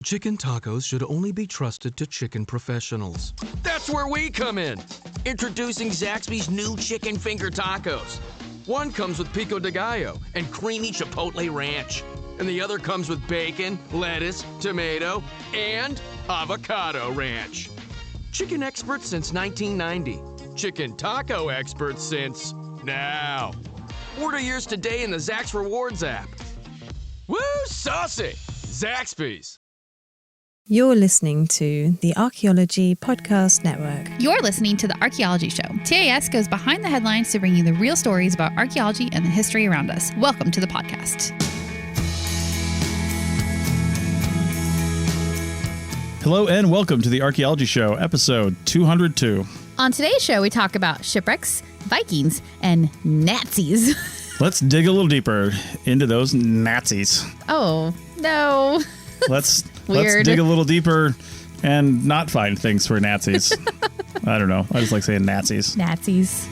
Chicken tacos should only be trusted to chicken professionals. That's where we come in. Introducing Zaxby's new chicken finger tacos. One comes with pico de gallo and creamy chipotle ranch. And the other comes with bacon, lettuce, tomato, and avocado ranch. Chicken experts since 1990. Chicken taco experts since now. Order yours today in the Zax Rewards app. Woo, saucy! Zaxby's. You're listening to the Archaeology Podcast Network. You're listening to the Archaeology Show. TAS goes behind the headlines to bring you the real stories about archaeology and the history around us. Welcome to the podcast. Hello and welcome to the Archaeology Show, episode 202. On today's show, we talk about shipwrecks, Vikings, and Nazis. Let's dig a little deeper into those Nazis. Oh, no. Let's Weird. dig a little deeper and not find things for Nazis. I don't know. I just like saying Nazis. Nazis.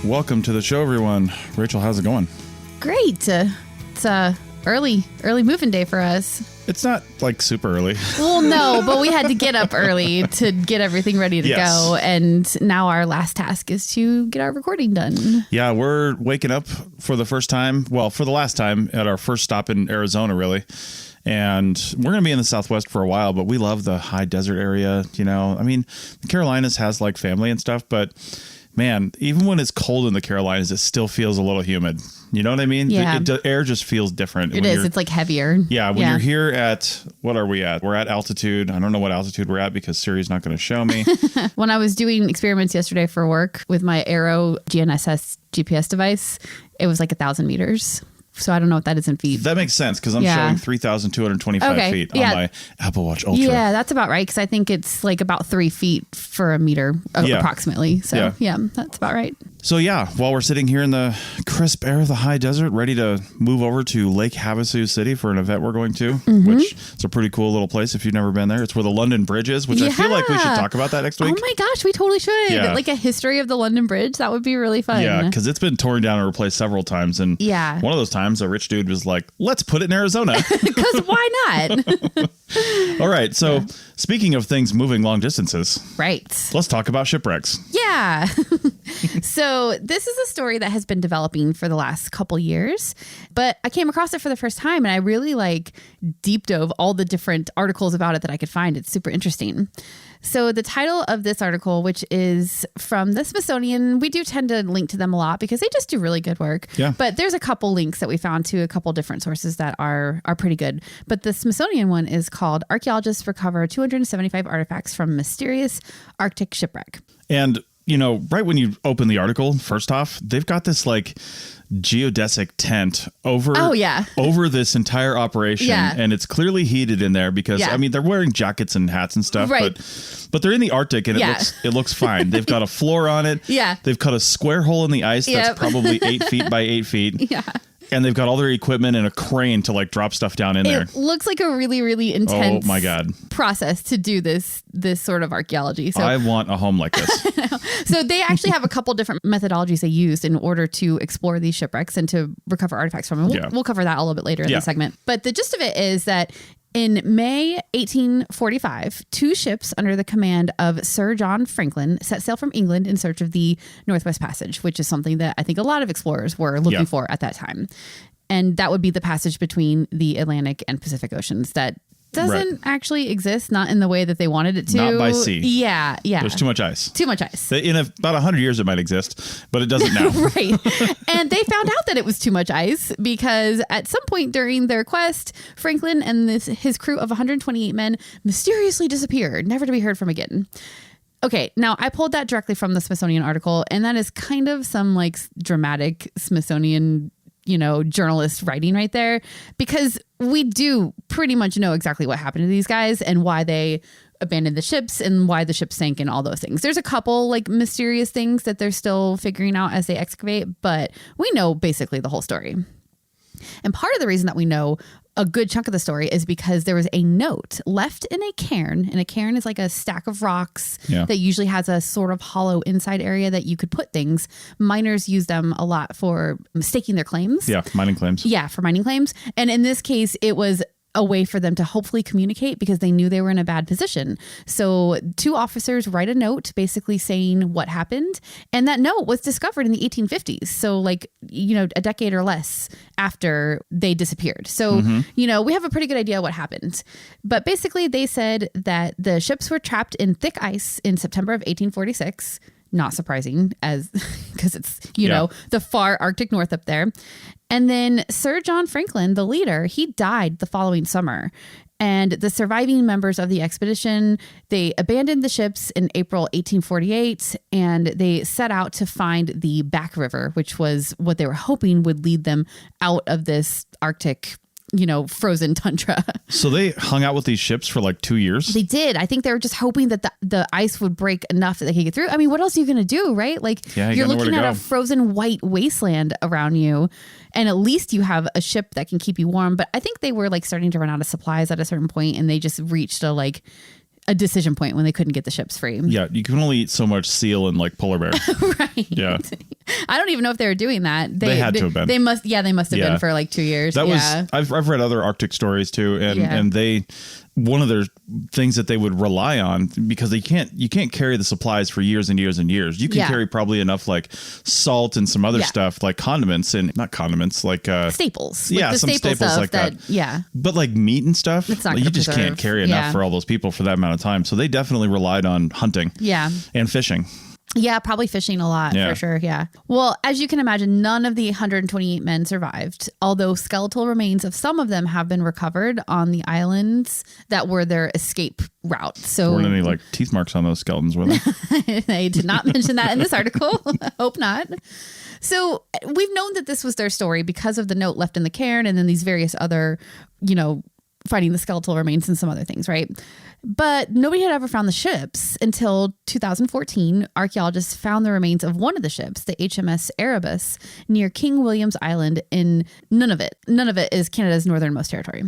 Welcome to the show, everyone. Rachel, how's it going? Great. It's early moving day for us. It's not like super early. Well, no, but we had to get up early to get everything ready to go. And now our last task is to get our recording done. Yeah, we're waking up for the first time. Well, for the last time at our first stop in Arizona, really. And we're going to be in the Southwest for a while, but we love the high desert area. You know, I mean, the Carolinas has like family and stuff, but man, even when it's cold in the Carolinas, it still feels a little humid. You know what I mean? Yeah. The air just feels different. It is. It's like heavier. Yeah. When you're here at, what are we at? We're at altitude. I don't know what altitude we're at because Siri's not going to show me. When I was doing experiments yesterday for work with my Aero GNSS GPS device, it was like 1,000 meters. So I don't know what that is in feet. That makes sense because I'm showing 3,225 feet on my Apple Watch Ultra. Yeah, that's about right because I think it's like about 3 feet for a meter approximately. So yeah, that's about right. So yeah, while we're sitting here in the crisp air of the high desert, ready to move over to Lake Havasu City for an event we're going to, which is a pretty cool little place if you've never been there. It's where the London Bridge is, which I feel like we should talk about that next week. Oh my gosh, we totally should. Yeah. Like a history of the London Bridge. That would be really fun. Yeah, because it's been torn down and replaced several times. And one of those times a rich dude was like, let's put it in Arizona. Because why not? All right. So speaking of things moving long distances. Right. Let's talk about shipwrecks. Yeah. So this is a story that has been developing for the last couple years, but I came across it for the first time and I really deep dove all the different articles about it that I could find. It's super interesting. So the title of this article, which is from the Smithsonian, we do tend to link to them a lot because they just do really good work. Yeah. But there's a couple links that we found to a couple different sources that are pretty good. But the Smithsonian one is called Archaeologists Recover 275 Artifacts from Mysterious Arctic Shipwreck. And you know, right when you open the article, first off, they've got this like geodesic tent over this entire operation. Yeah. And it's clearly heated in there because, I mean, they're wearing jackets and hats and stuff, but they're in the Arctic and it looks fine. They've got a floor on it. Yeah. They've cut a square hole in the ice that's probably 8 feet by 8 feet. Yeah. And they've got all their equipment and a crane to like drop stuff down in there. It looks like a really, really intense process to do this sort of archaeology. So I want a home like this. So they actually have a couple different methodologies they used in order to explore these shipwrecks and to recover artifacts from them. We'll cover that a little bit later in the segment. But the gist of it is that in May 1845, 2 ships under the command of Sir John Franklin set sail from England in search of the Northwest Passage, which is something that I think a lot of explorers were looking for at that time. And that would be the passage between the Atlantic and Pacific Oceans that doesn't actually exist, not in the way that they wanted it to. Not by sea. Yeah. There's too much ice. Too much ice. In about 100 years it might exist, but it doesn't now. Right. And they found out that it was too much ice because at some point during their quest, Franklin and his crew of 128 men mysteriously disappeared, never to be heard from again. Okay, now I pulled that directly from the Smithsonian article, and that is kind of some like dramatic Smithsonian journalist writing right there, because we do pretty much know exactly what happened to these guys and why they abandoned the ships and why the ship sank and all those things. There's a couple like mysterious things that they're still figuring out as they excavate, but we know basically the whole story. And part of the reason that we know a good chunk of the story is because there was a note left in a cairn, and a cairn is like a stack of rocks that usually has a sort of hollow inside area that you could put things. Miners use them a lot for staking their claims. Yeah, mining claims. Yeah, for mining claims. And in this case, it was a way for them to hopefully communicate because they knew they were in a bad position. So 2 officers write a note basically saying what happened. And that note was discovered in the 1850s. So like, a decade or less after they disappeared. So, we have a pretty good idea what happened. But basically they said that the ships were trapped in thick ice in September of 1846. Not surprising because it's, the far Arctic North up there. And then Sir John Franklin, the leader, he died the following summer. And the surviving members of the expedition, they abandoned the ships in April 1848, and they set out to find the Back River, which was what they were hoping would lead them out of this Arctic frozen tundra. So they hung out with these ships for like 2 years? They did. I think they were just hoping that the ice would break enough that they could get through. I mean, what else are you going to do, right? Like, you're looking at a frozen white wasteland around you, and at least you have a ship that can keep you warm. But I think they were like starting to run out of supplies at a certain point, and they just reached a decision point when they couldn't get the ships free. Yeah, you can only eat so much seal and like polar bear. Right. Yeah. I don't even know if they were doing that. They had to have been. They must have been for like 2 years. That was I've read other Arctic stories too, and they one of their things that they would rely on, because you can't carry the supplies for years and years and years. You can carry probably enough like salt and some other stuff like condiments, and not condiments, like staples. Yeah, some staples like that. Yeah. But like meat and stuff, it's not you just can't carry enough for all those people for that amount of time. So they definitely relied on hunting. Yeah. And fishing. Yeah, probably fishing a lot for sure. Yeah. Well, as you can imagine, none of the 128 men survived, although skeletal remains of some of them have been recovered on the islands that were their escape route. So weren't any like teeth marks on those skeletons, were there? They did not mention that in this article. Hope not. So we've known that this was their story because of the note left in the cairn, and then these various other, finding the skeletal remains and some other things, right? But nobody had ever found the ships until 2014. Archaeologists found the remains of one of the ships, the HMS Erebus, near King William's Island in Nunavut. Nunavut is Canada's northernmost territory.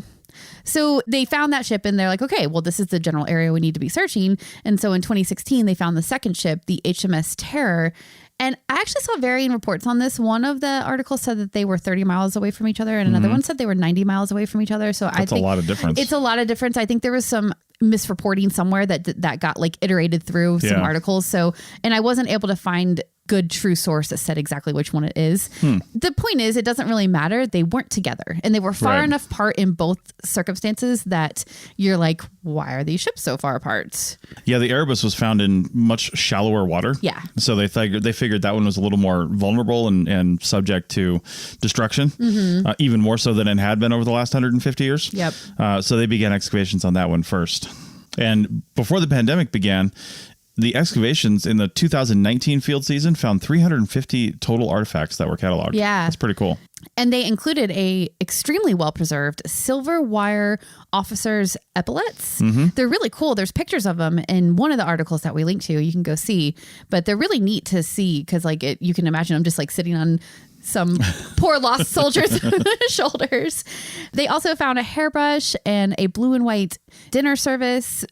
So they found that ship and they're like, okay, well, this is the general area we need to be searching. And so in 2016, they found the second ship, the HMS Terror. And I actually saw varying reports on this. One of the articles said that they were 30 miles away from each other, and another one said they were 90 miles away from each other. So I think a lot of difference. It's a lot of difference. I think there was some misreporting somewhere that got like iterated through some articles. So, and I wasn't able to find good true source that said exactly which one it is. The point is, it doesn't really matter. They weren't together, and they were far enough apart in both circumstances that you're like, why are these ships so far apart? Yeah, the Erebus was found in much shallower water. Yeah. So they figured that one was a little more vulnerable and subject to destruction, even more so than it had been over the last 150 years. Yep. So they began excavations on that one first. And before the pandemic began, the excavations in the 2019 field season found 350 total artifacts that were cataloged. Yeah. That's pretty cool. And they included a extremely well-preserved silver wire officer's epaulets. They're really cool. There's pictures of them in one of the articles that we linked to. You can go see. But they're really neat to see because you can imagine them just like sitting on some poor lost soldier's shoulders. They also found a hairbrush and a blue and white dinner service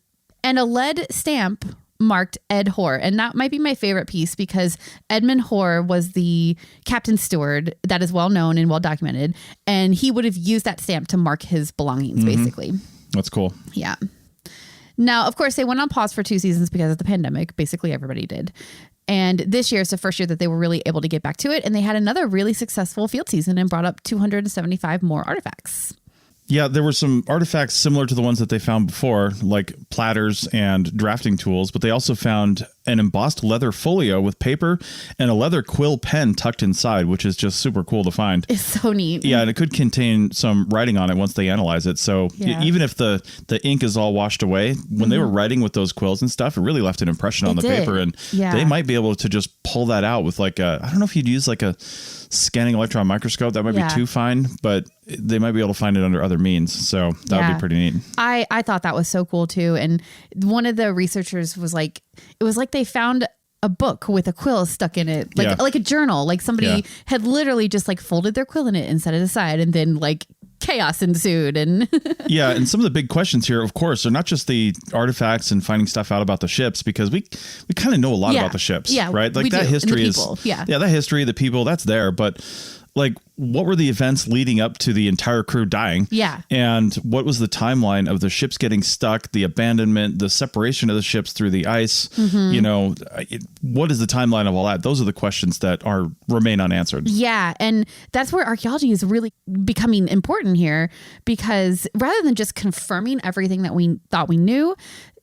and a lead stamp marked Ed Hoare. And that might be my favorite piece because Edmund Hoare was the captain steward that is well known and well documented. And he would have used that stamp to mark his belongings, basically. That's cool. Yeah. Now, of course, they went on pause for 2 seasons because of the pandemic. Basically, everybody did. And this year is the first year that they were really able to get back to it. And they had another really successful field season and brought up 275 more artifacts. Yeah, there were some artifacts similar to the ones that they found before, like platters and drafting tools, but they also found an embossed leather folio with paper and a leather quill pen tucked inside, which is just super cool to find. It's so neat. Yeah, and it could contain some writing on it once they analyze it. So even if the ink is all washed away, when they were writing with those quills and stuff, it really left an impression on the paper. And they might be able to just pull that out with like I don't know if you'd use like a scanning electron microscope. That might be too fine, but they might be able to find it under other means. So that would be pretty neat. I thought that was so cool too. And one of the researchers was like, it was like they found a book with a quill stuck in it, like a journal, like somebody had literally just like folded their quill in it and set it aside and then like chaos ensued. And yeah, and some of the big questions here, of course, are not just the artifacts and finding stuff out about the ships, because we kind of know a lot about the ships, right? Like that history is, that history, the people, that's there, but like, what were the events leading up to the entire crew dying? Yeah. And what was the timeline of the ships getting stuck, the abandonment, the separation of the ships through the ice? You know, what is the timeline of all that? Those are the questions that remain unanswered. Yeah. And that's where archaeology is really becoming important here, because rather than just confirming everything that we thought we knew,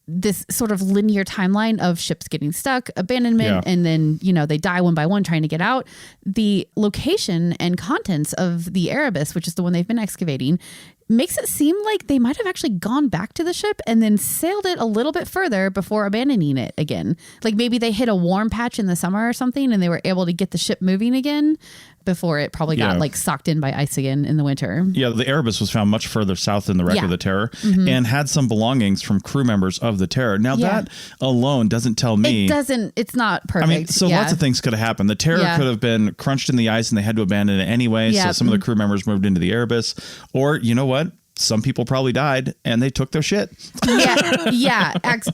this sort of linear timeline of ships getting stuck, abandonment, and then, you know, they die one by one trying to get out. The location and contents of the Erebus, which is the one they've been excavating, makes it seem like they might have actually gone back to the ship and then sailed it a little bit further before abandoning it again. Like maybe they hit a warm patch in the summer or something and they were able to get the ship moving again before it probably got like socked in by ice again in the winter. Yeah, the Erebus was found much further south than the wreck of the Terror and had some belongings from crew members of the Terror. Now that alone doesn't tell me... It's not perfect. I mean, so lots of things could have happened. The Terror could have been crunched in the ice and they had to abandon it anyway. So some of the crew members moved into the Erebus. Or, you know what? Some people probably died and they took their shit.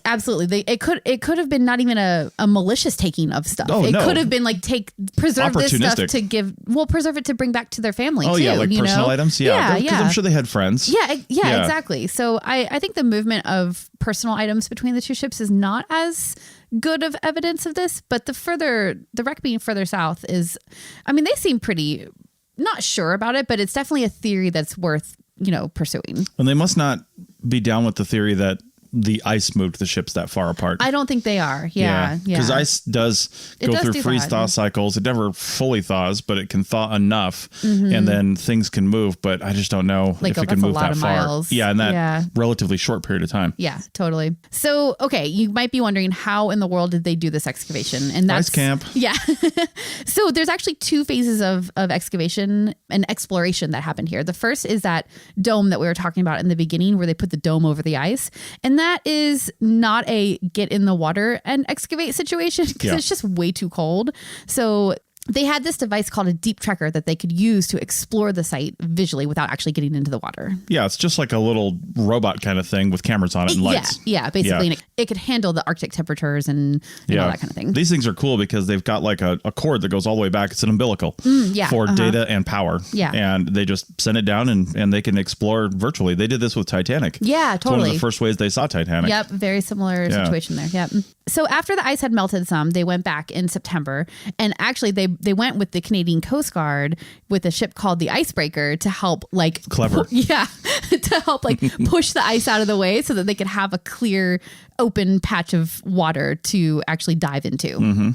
Absolutely. It could have been not even a malicious taking of stuff. It could have been like preserve this stuff to preserve it to bring back to their family. Oh, too, like personal items. Because I'm sure they had friends. Yeah, exactly. So I think the movement of personal items between the two ships is not as good of evidence of this, but the wreck being further south is, I mean, they seem pretty not sure about it, but it's definitely a theory that's worth pursuing. And they must not be down with the theory that the ice moved the ships that far apart. I don't think they are. Yeah. Because ice does go through freeze-thaw cycles. It never fully thaws, but it can thaw enough, and then things can move. But I just don't know if it can move that far. Miles. Yeah, in that relatively short period of time. Yeah, totally. So, okay, you might be wondering how in the world did they do this excavation? And that's ice camp. Yeah. So there's actually two phases of excavation and exploration that happened here. The first is that dome that we were talking about in the beginning, where they put the dome over the ice, and that is not a get in the water and excavate situation, because it's just way too cold. So they had this device called a deep trekker that they could use to explore the site visually without actually getting into the water. Yeah, it's just like a little robot kind of thing with cameras on it and lights. Yeah, basically. Yeah. And it could handle the Arctic temperatures and all that kind of thing. These things are cool because they've got like a cord that goes all the way back. It's an umbilical for data and power. Yeah. And they just send it down and they can explore virtually. They did this with Titanic. Yeah, totally. It's one of the first ways they saw Titanic. Yep, very similar situation there. Yep. So after the ice had melted some, they went back in September, and actually they went with the Canadian Coast Guard with a ship called the Icebreaker to help to help push the ice out of the way so that they could have a clear open patch of water to actually dive into.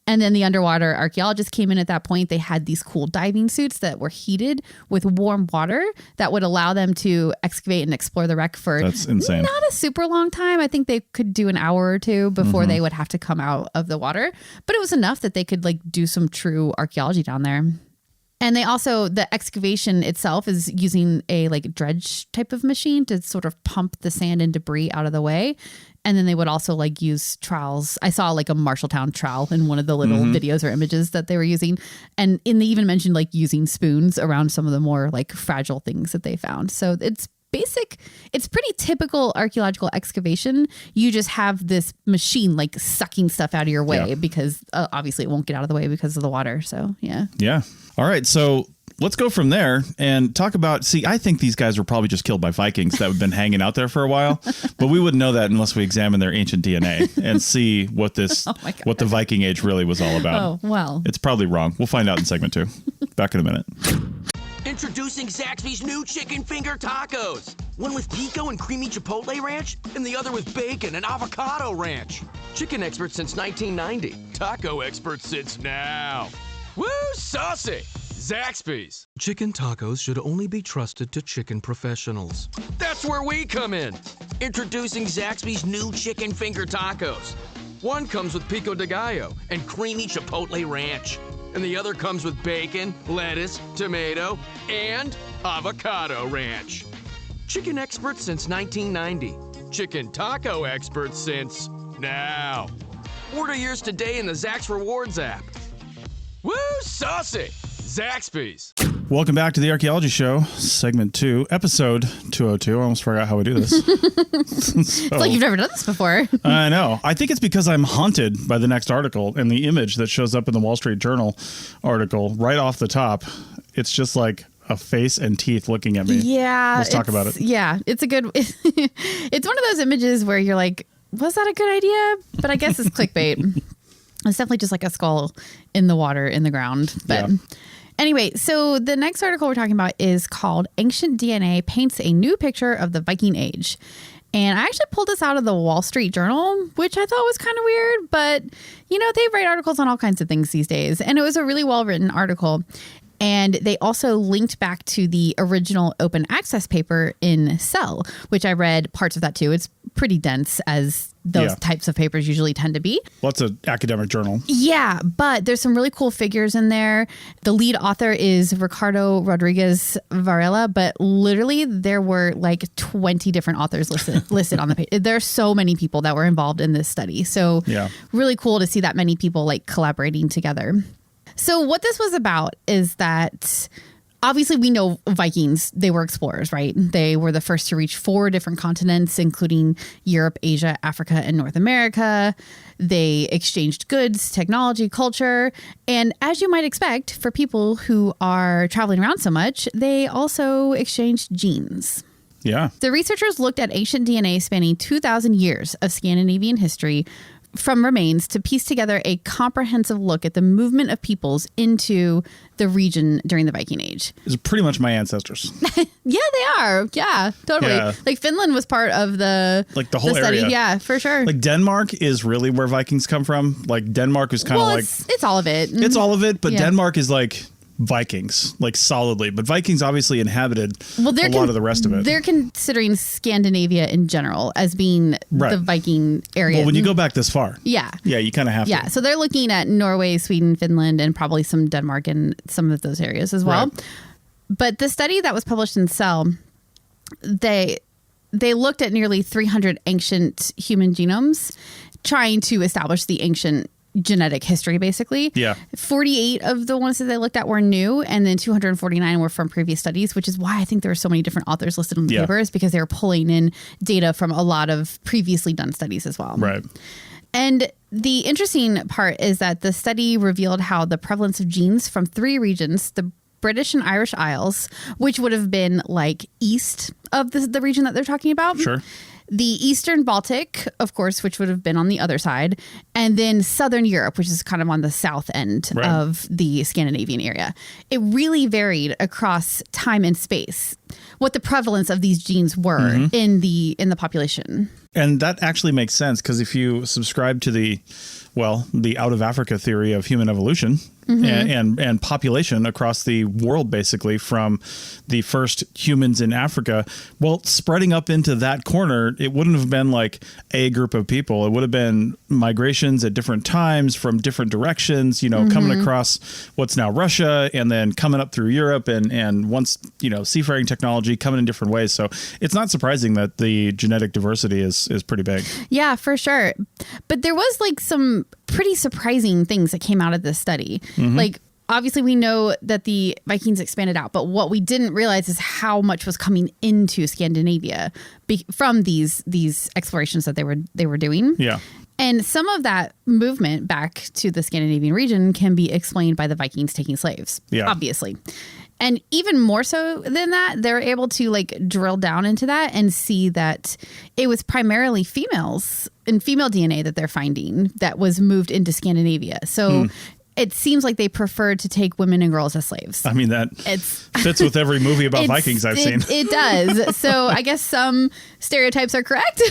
And then the underwater archaeologists came in at that point. They had these cool diving suits that were heated with warm water that would allow them to excavate and explore the wreck for That's insane. Not a super long time. I think they could do an hour or two before they would have to come out of the water. But it was enough that they could do some true archaeology down there. And they also, the excavation itself is using a dredge type of machine to sort of pump the sand and debris out of the way. And then they would also use trowels. I saw a Marshalltown trowel in one of the little videos or images that they were using. And they even mentioned using spoons around some of the more fragile things that they found. So it's basic. It's pretty typical archaeological excavation. You just have this machine sucking stuff out of your way because obviously it won't get out of the way because of the water. So, yeah. Yeah. All right. So let's go from there and talk about, I think these guys were probably just killed by Vikings that have been hanging out there for a while, but we wouldn't know that unless we examine their ancient DNA and see what what the Viking age really was all about. Oh, well. It's probably wrong. We'll find out in segment 2. Back in a minute. Introducing Zaxby's new chicken finger tacos. One with pico and creamy chipotle ranch, and the other with bacon and avocado ranch. Chicken expert since 1990. Taco expert since now. Woo, saucy! Zaxby's. Chicken tacos should only be trusted to chicken professionals. That's where we come in. Introducing Zaxby's new chicken finger tacos. One comes with pico de gallo and creamy chipotle ranch. And the other comes with bacon, lettuce, tomato, and avocado ranch. Chicken expert since 1990. Chicken taco expert since now. Order yours today in the Zax Rewards app. Woo, saucy! Zaxby's. Welcome back to the Archaeology Show, segment 2, episode 202. I almost forgot how we do this. It's like you've never done this before. I know. I think it's because I'm haunted by the next article and the image that shows up in the Wall Street Journal article right off the top. It's just like a face and teeth looking at me. Yeah. Let's talk about it. Yeah. It's a good, it's one of those images where you're like, was that a good idea? But I guess it's clickbait. It's definitely just like a skull in the water, in the ground. But anyway, so the next article we're talking about is called Ancient DNA Paints a New Picture of the Viking Age. And I actually pulled this out of the Wall Street Journal, which I thought was kind of weird. But, you know, they write articles on all kinds of things these days. And it was a really well-written article. And they also linked back to the original open access paper in Cell, which I read parts of that too. It's pretty dense, as those types of papers usually tend to be. Well, it's an academic journal. Yeah, but there's some really cool figures in there. The lead author is Ricardo Rodriguez Varela, but literally there were like 20 different authors listed on the page. There are so many people that were involved in this study. So really cool to see that many people like collaborating together. So what this was about is that obviously we know Vikings, they were explorers, right? They were the first to reach 4 different continents, including Europe, Asia, Africa, and North America. They exchanged goods, technology, culture. And as you might expect, for people who are traveling around so much, they also exchanged genes. Yeah. The researchers looked at ancient DNA spanning 2,000 years of Scandinavian history from remains to piece together a comprehensive look at the movement of peoples into the region during the Viking Age. It's pretty much my ancestors. Yeah, they are. Yeah, totally. Yeah. Like Finland was part of the whole study. area. Yeah, for sure. Like Denmark is really where Vikings come from. Like Denmark is kind of like it's all of it. It's all of it, but Denmark is like Vikings, like solidly. But Vikings obviously inhabited a lot of the rest of it. They're considering Scandinavia in general as being the Viking area. Well, when you go back this far. Yeah, you kind of have to. Yeah, so they're looking at Norway, Sweden, Finland, and probably some Denmark and some of those areas as well. Right. But the study that was published in Cell, they looked at nearly 300 ancient human genomes, trying to establish the ancient genetic history, basically. Yeah. 48 of the ones that they looked at were new, and then 249 were from previous studies, which is why I think there were so many different authors listed in the papers, because they were pulling in data from a lot of previously done studies as well. Right. And the interesting part is that the study revealed how the prevalence of genes from 3 regions, the British and Irish Isles, which would have been like east of the region that they're talking about. Sure. The Eastern Baltic, of course, which would have been on the other side, and then Southern Europe, which is kind of on the south end of the Scandinavian area. It really varied across time and space what the prevalence of these genes were in the population. And that actually makes sense, because if you subscribe to the out of Africa theory of human evolution and population across the world, basically from the first humans in Africa, spreading up into that corner, it wouldn't have been like a group of people. It would have been migrations at different times from different directions, coming across what's now Russia and then coming up through Europe and once, seafaring technology coming in different ways. So it's not surprising that the genetic diversity is pretty big. Yeah, for sure. But there was like some pretty surprising things that came out of this study. Like, obviously we know that the Vikings expanded out, but what we didn't realize is how much was coming into Scandinavia from these explorations that they were doing. Yeah. And some of that movement back to the Scandinavian region can be explained by the Vikings taking slaves, obviously. And even more so than that, they're able to like drill down into that and see that it was primarily females and female DNA that they're finding that was moved into Scandinavia. So it seems like they preferred to take women and girls as slaves. I mean, that fits with every movie about Vikings I've seen. It does. So I guess some stereotypes are correct.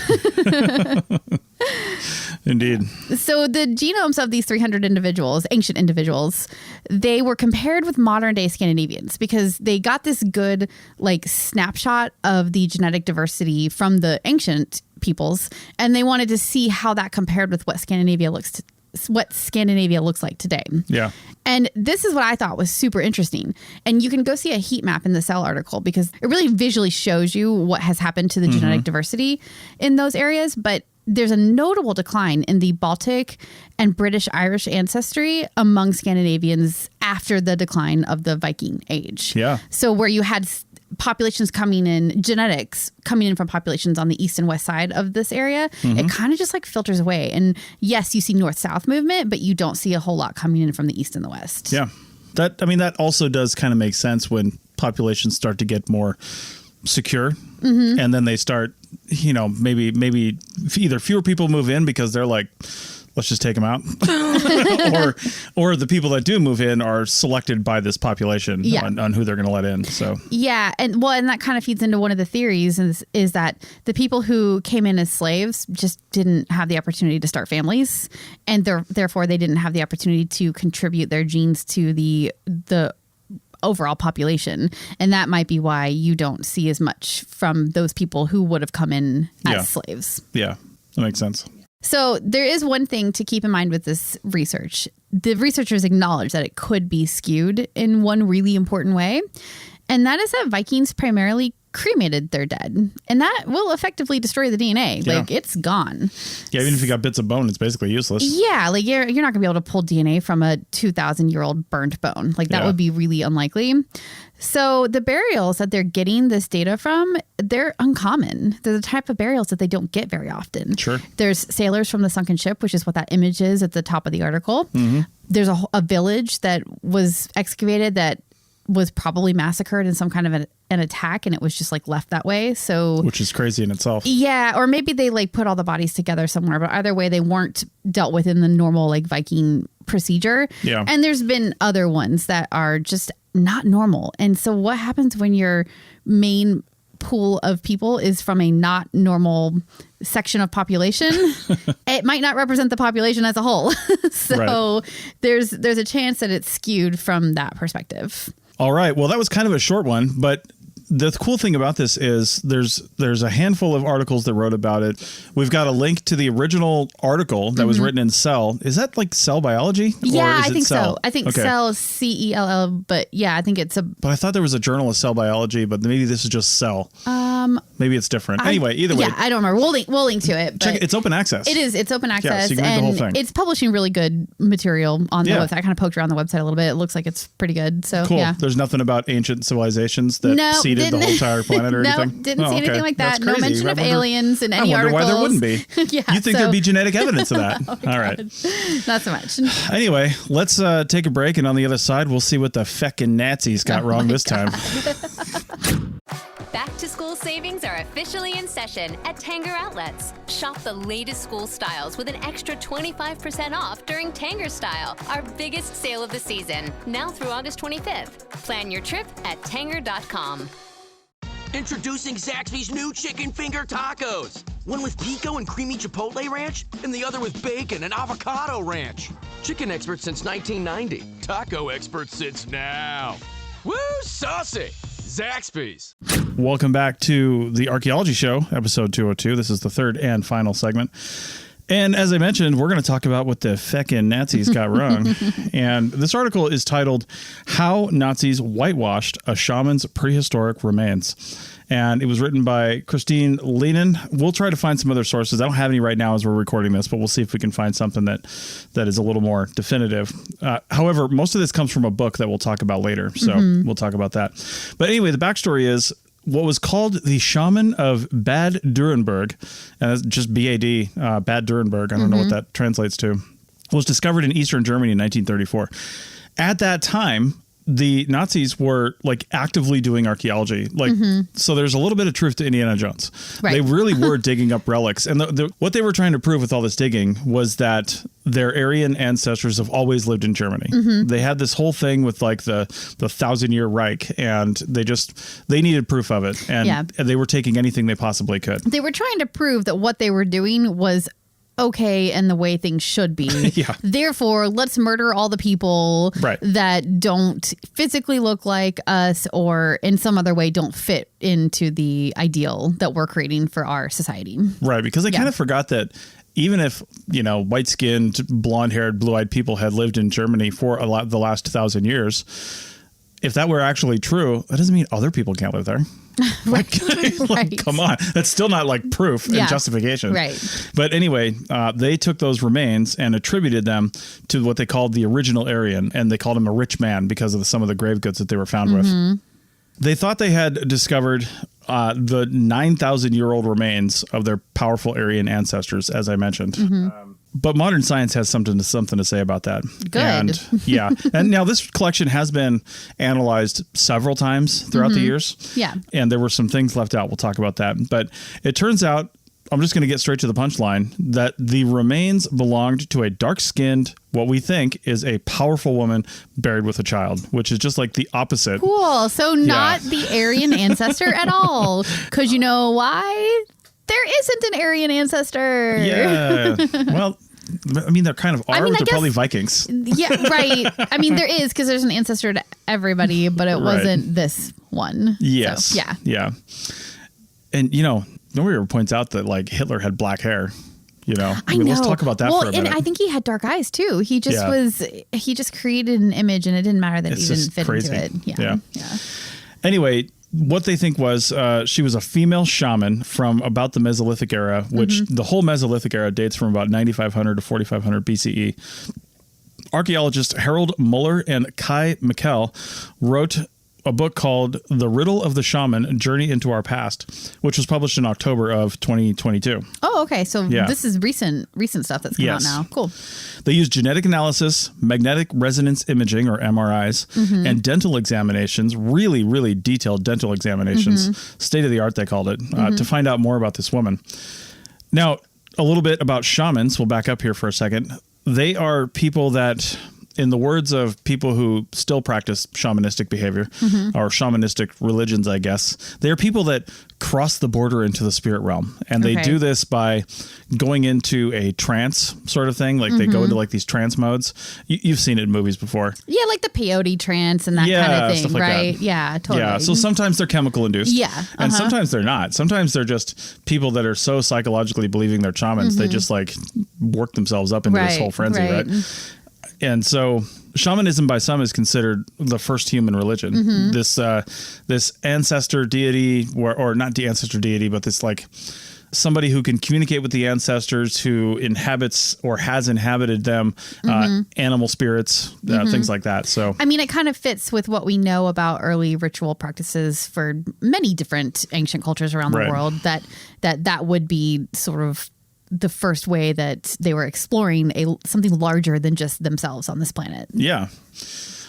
Indeed. So the genomes of these 300 individuals, ancient individuals, they were compared with modern day Scandinavians because they got this good like snapshot of the genetic diversity from the ancient peoples, and they wanted to see how that compared with what Scandinavia looks like today. Yeah. And this is what I thought was super interesting. And you can go see a heat map in the Cell article because it really visually shows you what has happened to the genetic diversity in those areas. But there's a notable decline in the Baltic and British Irish ancestry among Scandinavians after the decline of the Viking age. Yeah. So where you had populations coming in, genetics coming in from populations on the east and west side of this area, it kind of just like filters away. And yes, you see north-south movement, but you don't see a whole lot coming in from the east and the west. Yeah. That also does kind of make sense when populations start to get more secure, and then they start, maybe either fewer people move in because they're like, let's just take them out, or the people that do move in are selected by this population on who they're going to let in. So and that kind of feeds into one of the theories is that the people who came in as slaves just didn't have the opportunity to start families, and therefore they didn't have the opportunity to contribute their genes to the overall population. And that might be why you don't see as much from those people who would have come in as slaves. Yeah, that makes sense. So there is one thing to keep in mind with this research. The researchers acknowledge that it could be skewed in one really important way. And that is that Vikings primarily cremated their dead. And that will effectively destroy the DNA. Yeah. Like, it's gone. Yeah, even if you got bits of bone, it's basically useless. Yeah, like you're not going to be able to pull DNA from a 2,000-year-old burnt bone. Like, that would be really unlikely. So the burials that they're getting this data from, they're uncommon. They're the type of burials that they don't get very often. Sure. There's sailors from the sunken ship, which is what that image is at the top of the article. There's a village that was excavated that was probably massacred in some kind of an attack, and it was just like left that way. So, which is crazy in itself. Yeah, or maybe they like put all the bodies together somewhere, but either way, they weren't dealt with in the normal like Viking procedure. Yeah. And there's been other ones that are just not normal. And so what happens when your main pool of people is from a not normal section of population? It might not represent the population as a whole. So there's a chance that it's skewed from that perspective. All right. Well, that was kind of a short one, but the cool thing about this is there's a handful of articles that wrote about it. We've got a link to the original article that was written in Cell. Is that like Cell Biology? Yeah, I think Cell? so. I think Cell is CELL, but yeah, I think it's a... But I thought there was a journal of Cell Biology, but maybe this is just Cell. Maybe it's different. Anyway, either way. Yeah, I don't remember. We'll link to it. Check it. It's open access. It is. It's open access. So you can read the whole thing. It's publishing really good material on the website. I kind of poked around the website a little bit. It looks like it's pretty good. So cool. Yeah. The's nothing about ancient civilizations that seeded the whole entire planet or anything? No, didn't see anything like that. That's No crazy. mention of aliens in any articles. I wonder why there wouldn't be. Yeah, you think there'd be genetic evidence of that. All right. Not so much. Anyway, let's take a break, and on the other side, we'll see what the Fekin Nazis got wrong this time. Back to school savings are officially in session at Tanger Outlets. Shop the latest school styles with an extra 25% off during Tanger Style, our biggest sale of the season, now through August 25th. Plan your trip at tanger.com. Introducing Zaxby's new chicken finger tacos. One with pico and creamy chipotle ranch, and the other with bacon and avocado ranch. Chicken expert since 1990. Taco expert since now. Woo, saucy! Zaxby's. Welcome back to the Archaeology Show, episode 202. This is the third and final segment. And as I mentioned, we're going to talk about what the Fekin Nazis got wrong. And this article is titled, How Nazis Whitewashed a Shaman's Prehistoric Remains. And it was written by Christine Lenin. We'll try to find some other sources. I don't have any right now as we're recording this, but we'll see if we can find something that is a little more definitive. However, most of this comes from a book that we'll talk about later. So we'll talk about that. But anyway, the backstory is what was called the shaman of Bad Durenberg, and that's just B-A-D, Bad Durenberg, I don't know what that translates to, was discovered in Eastern Germany in 1934. At that time, the Nazis were like actively doing archaeology. So there's a little bit of truth to Indiana Jones. Right. They really were digging up relics. And what they were trying to prove with all this digging was that their Aryan ancestors have always lived in Germany. They had this whole thing with like the 1,000-year Reich, and they needed proof of it. And they were taking anything they possibly could. They were trying to prove that what they were doing was okay and the way things should be. Therefore, let's murder all the people that don't physically look like us or in some other way don't fit into the ideal that we're creating for our society. Right, because they kind of forgot that even if, white-skinned, blonde-haired, blue-eyed people had lived in Germany for the last 1,000 years, if that were actually true, that doesn't mean other people can't live there. Right. Come on. That's still not like proof and justification. Right. But anyway, they took those remains and attributed them to what they called the original Aryan, and they called him a rich man because of some of the grave goods that they were found with. They thought they had discovered the 9,000-year-old remains of their powerful Aryan ancestors, as I mentioned. But modern science has something to say about that. Good. And and now this collection has been analyzed several times throughout the years. Yeah. And there were some things left out. We'll talk about that. But it turns out, I'm just going to get straight to the punchline, that the remains belonged to a dark-skinned, what we think is a powerful woman buried with a child, which is just like the opposite. Cool. So not the Aryan ancestor at all. Because you know why? There isn't an Aryan ancestor. Yeah. Well, I mean, they're kind of are. They're probably Vikings. Yeah, right. I mean, there is, because there's an ancestor to everybody, but it wasn't this one. Yes. So, yeah. Yeah. And, you know, nobody ever points out that, like, Hitler had black hair. You know, I know. Let's talk about that for a minute. And I think he had dark eyes too. He just he just created an image, and it didn't matter that he didn't fit into it. Yeah. Anyway, what they think was she was a female shaman from about the Mesolithic era, which the whole Mesolithic era dates from about 9,500 to 4,500 BCE. Archaeologists Harold Muller and Kai Mikkel wrote a book called The Riddle of the Shaman, Journey into Our Past, which was published in October of 2022. Oh, okay. So this is recent stuff that's come out now. Cool. They used genetic analysis, magnetic resonance imaging, or MRIs, and dental examinations, really, really detailed dental examinations, state of the art they called it, to find out more about this woman. Now, a little bit about shamans. We'll back up here for a second. They are people that, in the words of people who still practice shamanistic behavior or shamanistic religions, I guess, they are people that cross the border into the spirit realm. And they do this by going into a trance sort of thing. Like they go into like these trance modes. You've seen it in movies before. Yeah, like the peyote trance and that kind of thing, stuff like right? That. Yeah, totally. Yeah, so sometimes they're chemical induced. Yeah. And sometimes they're not. Sometimes they're just people that are so psychologically believing they're shamans, they just like work themselves up into this whole frenzy, right? And so shamanism by some is considered the first human religion. This ancestor deity, or not the ancestor deity, but this like somebody who can communicate with the ancestors, who inhabits or has inhabited them, animal spirits, things like that. So, I mean, it kind of fits with what we know about early ritual practices for many different ancient cultures around the world, that would be sort of the first way that they were exploring something larger than just themselves on this planet. Yeah.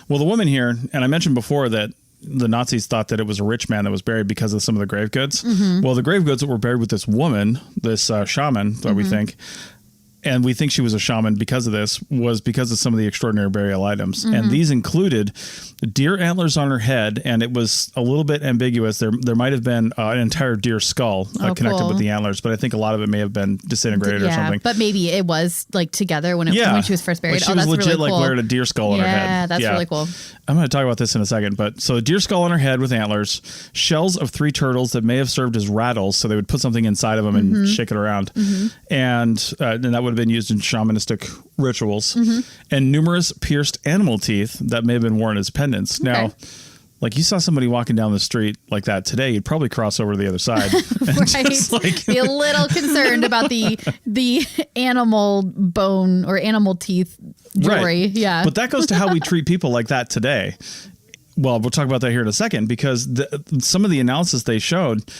Well, the woman here, and I mentioned before that the Nazis thought that it was a rich man that was buried because of some of the grave goods. Well, the grave goods that were buried with this woman, this shaman, that we think, and we think she was a shaman because of this, was because of some of the extraordinary burial items. And these included deer antlers on her head, and it was a little bit ambiguous. There might have been an entire deer skull connected with the antlers, but I think a lot of it may have been disintegrated or something. But maybe it was like together when she was first buried. Like she was legit really cool. Wearing a deer skull on her head. Yeah, that's really cool. I'm going to talk about this in a second. But so a deer skull on her head with antlers, shells of 3 turtles that may have served as rattles, so they would put something inside of them and shake it around. And that would have been used in shamanistic rituals, and numerous pierced animal teeth that may have been worn as pendants. Now, like you saw somebody walking down the street like that today, you'd probably cross over to the other side. Right. Be a little concerned about the animal bone or animal teeth jewelry. Right. Yeah. But that goes to how we treat people like that today. Well, we'll talk about that here in a second, because some of the analysis they showed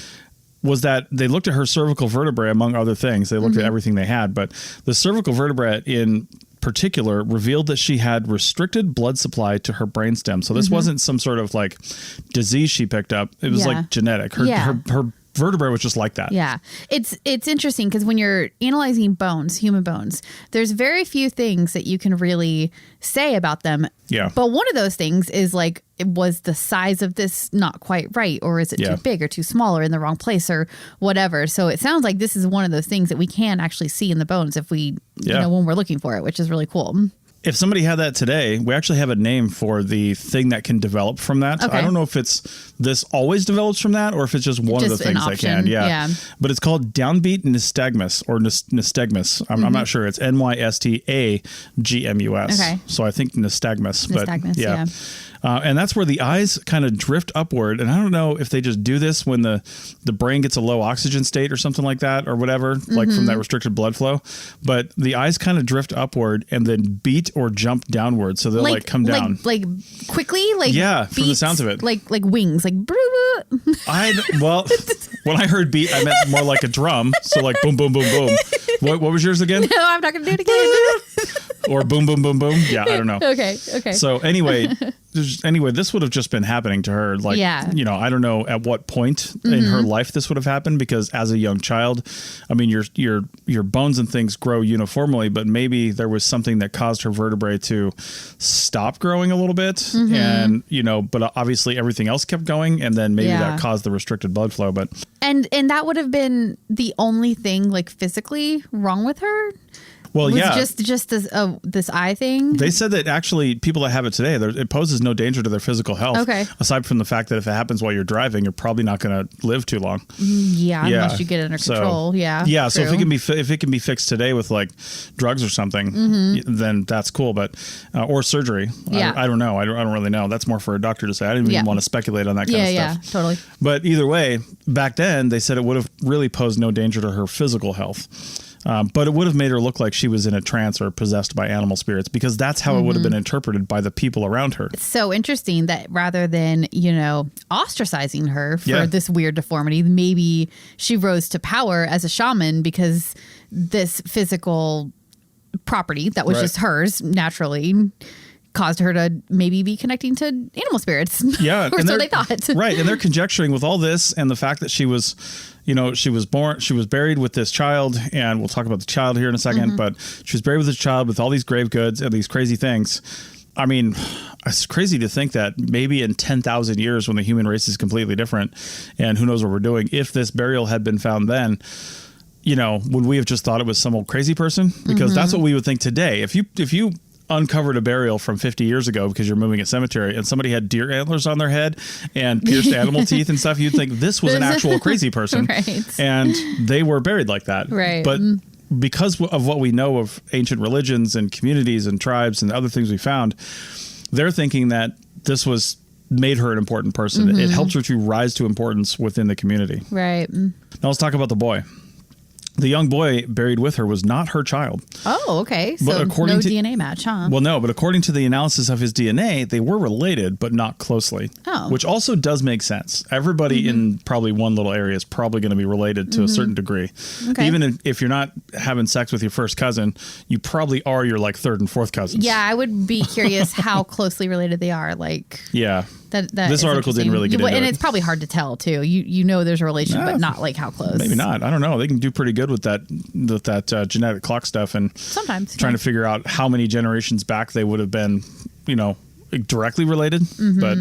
was that they looked at her cervical vertebrae, among other things. They looked at everything they had, but the cervical vertebrae in particular revealed that she had restricted blood supply to her brainstem. So this wasn't some sort of like disease she picked up. It was like genetic. Her vertebrae was just like that. Yeah. It's interesting because when you're analyzing bones, human bones, there's very few things that you can really say about them. Yeah. But one of those things is like, was the size of this not quite right? Or is it too big or too small or in the wrong place or whatever? So it sounds like this is one of those things that we can actually see in the bones if we, you know, when we're looking for it, which is really cool. If somebody had that today, we actually have a name for the thing that can develop from that. I don't know if it's this always develops from that, or if it's just one of the things they can. Yeah. But it's called downbeat nystagmus or nystagmus. I'm not sure. It's Nystagmus. Okay. So I think nystagmus. Nystagmus, yeah. And that's where the eyes kind of drift upward. And I don't know if they just do this when the brain gets a low oxygen state or something like that or whatever, like from that restricted blood flow. But the eyes kind of drift upward and then beat or jump downward. So they'll like come down. Like quickly? Like yeah, from the sounds of it. Like wings. Like well, when I heard beat, I meant more like a drum. So like boom, boom, boom, boom. What was yours again? No, I'm not going to do it again. Or boom, boom, boom, boom. Yeah, I don't know. Okay. So anyway, this would have just been happening to her. Like, you know, I don't know at what point in her life this would have happened, because as a young child, I mean, your bones and things grow uniformly, but maybe there was something that caused her vertebrae to stop growing a little bit. And, you know, but obviously everything else kept going, and then maybe that caused the restricted blood flow. But and that would have been the only thing like physically wrong with her. Well, just this eye thing. They said that actually people that have it today, it poses no danger to their physical health. Okay. Aside from the fact that if it happens while you're driving, you're probably not going to live too long. Yeah, unless you get it under control. Yeah. Yeah. So if it can be fixed today with like drugs or something, then that's cool. But or surgery. I don't know. I don't really know. That's more for a doctor to say. I didn't even want to speculate on that kind of stuff. Yeah, totally. But either way, back then they said it would have really posed no danger to her physical health. But it would have made her look like she was in a trance or possessed by animal spirits, because that's how it would have been interpreted by the people around her. It's so interesting that rather than, you know, ostracizing her for this weird deformity, maybe she rose to power as a shaman because this physical property that was just hers naturally caused her to maybe be connecting to animal spirits. Yeah. Or so they thought. Right. And they're conjecturing with all this and the fact that she was buried with this child, and we'll talk about the child here in a second, but she was buried with this child with all these grave goods and these crazy things. I mean, it's crazy to think that maybe in 10,000 years, when the human race is completely different and who knows what we're doing, if this burial had been found then, you know, would we have just thought it was some old crazy person? Because that's what we would think today. If you uncovered a burial from 50 years ago because you're moving a cemetery and somebody had deer antlers on their head and pierced animal teeth and stuff, you'd think this was an actual crazy person. Right. And they were buried like that. Right. But because of what we know of ancient religions and communities and tribes and other things we found, they're thinking that this made her an important person. It helped her to rise to importance within the community. Right. Now let's talk about the boy. The young boy buried with her was not her child. Oh, okay. So no DNA match, huh? Well, no, but according to the analysis of his DNA, they were related, but not closely. Oh. Which also does make sense. Everybody in probably one little area is probably going to be related to a certain degree. Okay. Even if you're not having sex with your first cousin, you probably are your like third and fourth cousins. Yeah, I would be curious how closely related they are. Like, yeah. That this article didn't really get into it. And it's probably hard to tell, too. You know there's a relation, but not like how close. Maybe not. I don't know. They can do pretty good with that genetic clock stuff and sometimes trying to figure out how many generations back they would have been, you know, directly related. But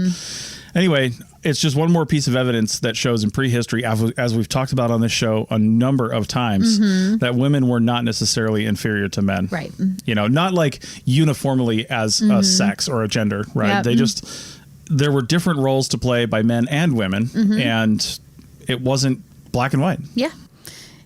anyway, it's just one more piece of evidence that shows in prehistory, as we've talked about on this show a number of times, that women were not necessarily inferior to men. Right. You know, not like uniformly as a sex or a gender, right? Yep. They just... There were different roles to play by men and women, and it wasn't black and white. Yeah.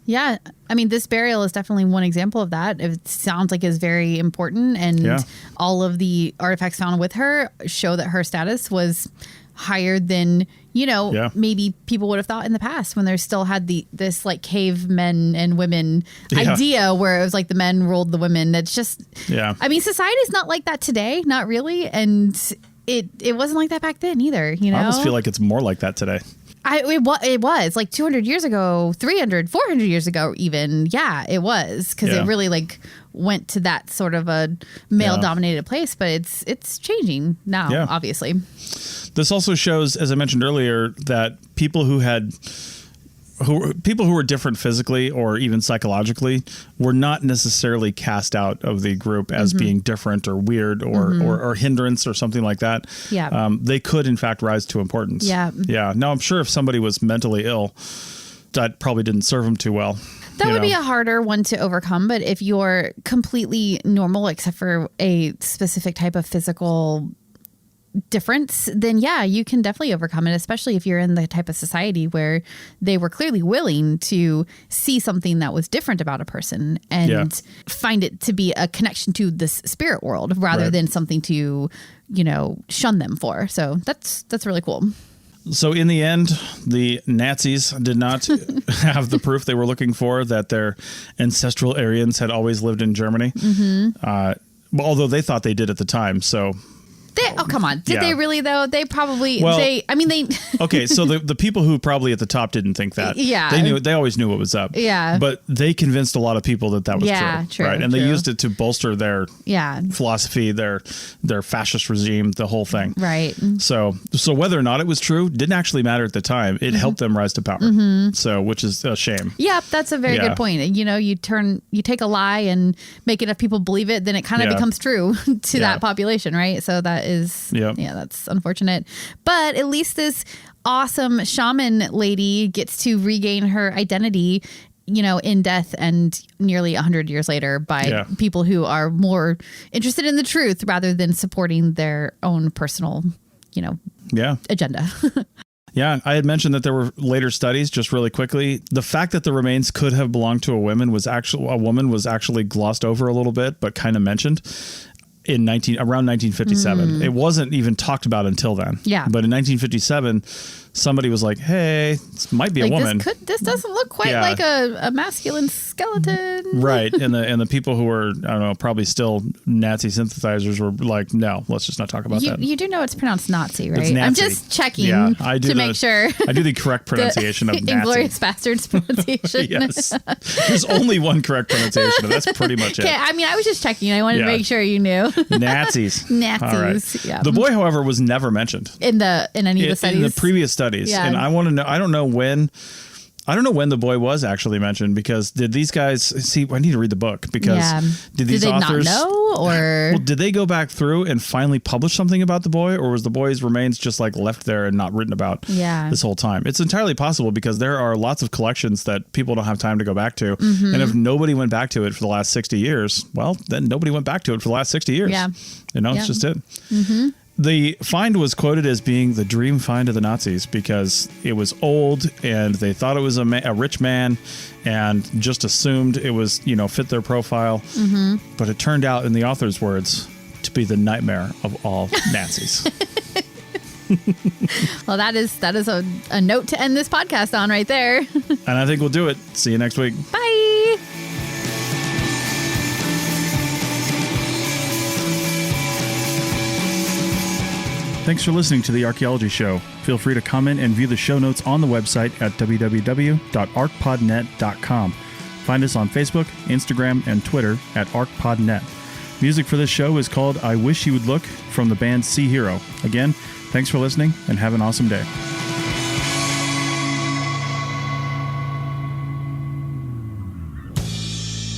Yeah. I mean, this burial is definitely one example of that. It sounds like it's very important, and all of the artifacts found with her show that her status was higher than, you know, maybe people would have thought in the past when they still had this like cave men and women idea where it was like the men ruled the women. That's just, I mean, society's not like that today. Not really. And it wasn't like that back then either, you know? I almost feel like it's more like that today. It was like 200 years ago, 300, 400 years ago even. Yeah, it was, because it really like went to that sort of a male dominated place, but it's changing now, obviously. This also shows, as I mentioned earlier, that people who were different physically or even psychologically were not necessarily cast out of the group as being different or weird or hindrance or something like that. Yeah. They could, in fact, rise to importance. Yeah. Yeah. Now, I'm sure if somebody was mentally ill, that probably didn't serve them too well. That would be a harder one to overcome. But if you're completely normal, except for a specific type of physical difference, then yeah, you can definitely overcome it, especially if you're in the type of society where they were clearly willing to see something that was different about a person and find it to be a connection to this spirit world rather than something to, shun them for. So that's really cool. So in the end, the Nazis did not have the proof they were looking for that their ancestral Aryans had always lived in Germany. Although they thought they did at the time. So come on. Did they really, though? They probably, Okay, so the people who probably at the top didn't think that. They always knew what was up. But they convinced a lot of people that was true. Right. And they used it to bolster their philosophy, their fascist regime, the whole thing. Right. So whether or not it was true didn't actually matter at the time. It helped them rise to power. So, which is a shame. Yeah, that's a very good point. You take a lie and make enough people believe it, then it kind of becomes true to that population, right? So that is that's unfortunate, but at least this awesome shaman lady gets to regain her identity in death and nearly 100 years later by people who are more interested in the truth rather than supporting their own personal agenda. Yeah, I had mentioned that there were later studies, just really quickly. The fact that the remains could have belonged to a woman was actually glossed over a little bit, but kind of mentioned. Around 1957. It wasn't even talked about until then. Yeah. But in 1957, somebody was like, hey, this might be a woman. This doesn't look quite like a masculine skeleton. Right. And the people who were, I don't know, probably still Nazi sympathizers were like, no, let's just not talk about that. You do know it's pronounced Nazi, right? It's Nazi. I'm just checking to make sure. I do the correct pronunciation of Nazi. Inglorious Bastards pronunciation. Yes. There's only one correct pronunciation, and that's pretty much it. Okay, I was just checking. I wanted to make sure you knew. Nazis. All right. Yeah. The boy, however, was never mentioned in any of the studies. In the previous studies, and I want to know. I don't know when the boy was actually mentioned, because did these guys see? I need to read the book, because did these authors not know, or did they go back through and finally publish something about the boy, or was the boy's remains just like left there and not written about this whole time? It's entirely possible, because there are lots of collections that people don't have time to go back to, and if nobody went back to it for the last 60 years, well, then nobody went back to it for the last 60 years. It's just it. The find was quoted as being the dream find of the Nazis, because it was old and they thought it was a rich man and just assumed it was, fit their profile. But it turned out, in the author's words, to be the nightmare of all Nazis. Well, that is a note to end this podcast on right there. And I think we'll do it. See you next week. Bye. Thanks for listening to The Archaeology Show. Feel free to comment and view the show notes on the website at www.arcpodnet.com. Find us on Facebook, Instagram, and Twitter at ArcPodNet. Music for this show is called I Wish You Would Look from the band Sea Hero. Again, thanks for listening and have an awesome day.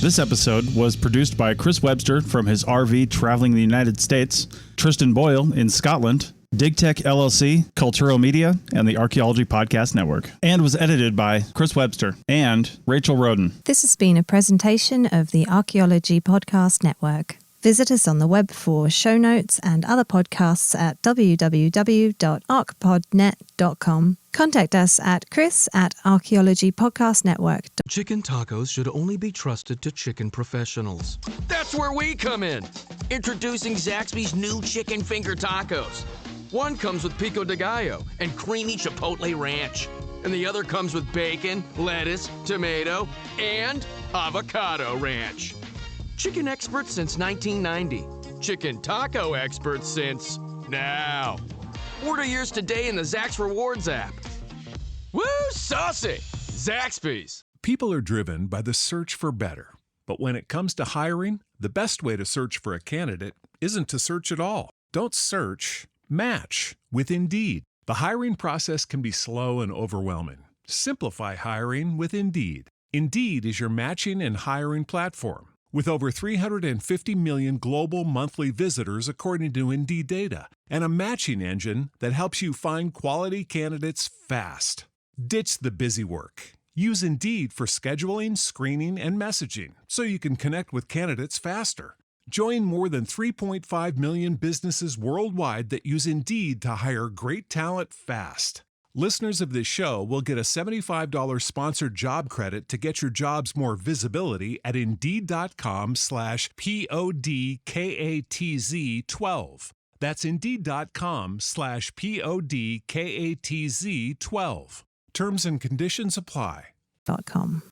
This episode was produced by Chris Webster from his RV traveling the United States, Tristan Boyle in Scotland, DigTech LLC, Cultural Media, and the Archaeology Podcast Network, and was edited by Chris Webster and Rachel Roden. This has been a presentation of the Archaeology Podcast Network. Visit us on the web for show notes and other podcasts at www.arcpodnet.com. Contact us at chris@archaeologypodcastnetwork.com. Chicken tacos should only be trusted to chicken professionals. That's where we come in. Introducing Zaxby's new chicken finger tacos. One comes with pico de gallo and creamy chipotle ranch. And the other comes with bacon, lettuce, tomato, and avocado ranch. Chicken experts since 1990. Chicken taco experts since now. Order yours today in the Zax Rewards app. Woo, saucy! Zaxby's. People are driven by the search for better. But when it comes to hiring, the best way to search for a candidate isn't to search at all. Don't search, match with Indeed. The hiring process can be slow and overwhelming. Simplify hiring with Indeed. Indeed is your matching and hiring platform. With over 350 million global monthly visitors according to Indeed data, and a matching engine that helps you find quality candidates fast. Ditch the busy work. Use Indeed for scheduling, screening, and messaging so you can connect with candidates faster. Join more than 3.5 million businesses worldwide that use Indeed to hire great talent fast. Listeners of this show will get a $75 sponsored job credit to get your jobs more visibility at Indeed.com/PODKATZ12. That's Indeed.com/PODKATZ12. Terms and conditions apply. .com.